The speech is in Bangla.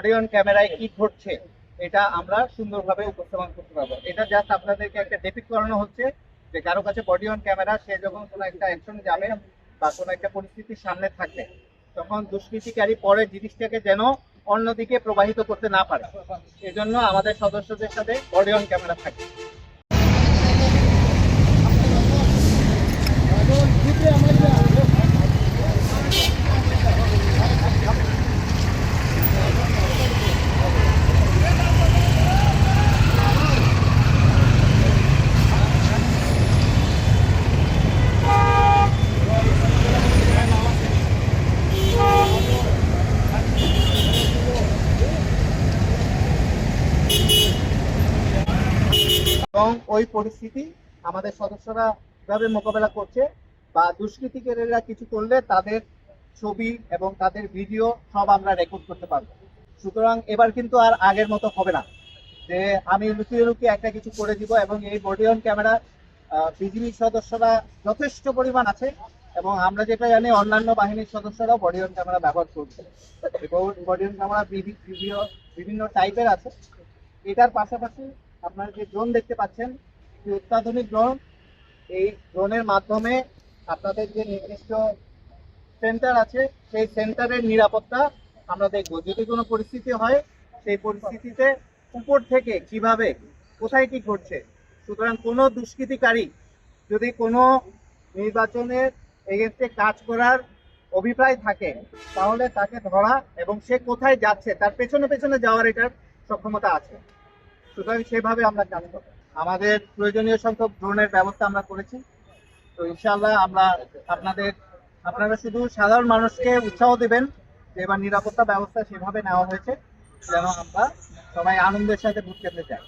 বডি অন ক্যামেরায় কি ঘটছে এটা আমরা সুন্দরভাবে উপস্থাপন করতে পারবো। এটা জাস্ট আপনাদেরকে একটা ডেপিক্ট করানো হচ্ছে যে কারো কাছে বডি অন ক্যামেরা, সে যখন কোনো একটা অ্যাকশন যাবে বা কোনো একটা পরিস্থিতির সামনে থাকবে, তখন দুষ্কৃতিকারী পরে জিনিসটাকে যেন অন্যদিকে প্রবাহিত করতে না পারে, এজন্য আমাদের সদস্যদের সাথে বডি অন ক্যামেরা থাকে। এবং ওই পরিস্থিতি আমাদের সদস্যরা কিভাবে মোকাবেলা করছে বা দুষ্কৃতিকারীরা কিছু করলে তাদের ছবি এবং তাদের ভিডিও সব আমরা রেকর্ড করতে পারবো। সুতরাং এবার কিন্তু আর আগের মতো হবে না যে আমি লুকিয়ে লুকিয়ে একটা কিছু করে দিব। এবং এই বডি অন ক্যামেরা বিজিবি সদস্যরা যথেষ্ট পরিমাণ আছে, এবং আমরা যেটা জানি অন্যান্য বাহিনীর সদস্যরাও বডি অন ক্যামেরা ব্যবহার করছে। এবং বডি অন ক্যামেরা বিভিন্ন টাইপের আছে। এটার পাশাপাশি আপনারা যে ড্রোন দেখতে পাচ্ছেন, যে অত্যাধুনিক ড্রোন, এই ড্রোনের মাধ্যমে আপনাদের যে নির্দিষ্ট সেন্টার আছে সেই সেন্টারের নিরাপত্তা আমরা দেখবো। যদি কোনো পরিস্থিতি হয়, সেই পরিস্থিতিতে উপর থেকে কিভাবে কোথায় কি ঘটছে। সুতরাং কোনো দুষ্কৃতিকারী যদি কোনো নির্বাচনের এগেন্সটে কাজ করার অভিপ্রায় থাকে, তাহলে তাকে ধরা এবং সে কোথায় যাচ্ছে তার পেছনে পেছনে যাওয়ার এটার সক্ষমতা আছে। সুতরাং সেভাবে আমরা কাজ করব। আমাদের প্রয়োজনীয় সংখ্যক ড্রোনের ব্যবস্থা আমরা করেছি। তো ইনশাআল্লাহ আমরা আপনারা শুধু সাধারণ মানুষকে উৎসাহ দিবেন যে এবার নিরাপত্তা ব্যবস্থা সেভাবে নেওয়া হয়েছে যেন আমরা সবাই আনন্দের সাথে ভোট কেন্দ্রে যাই।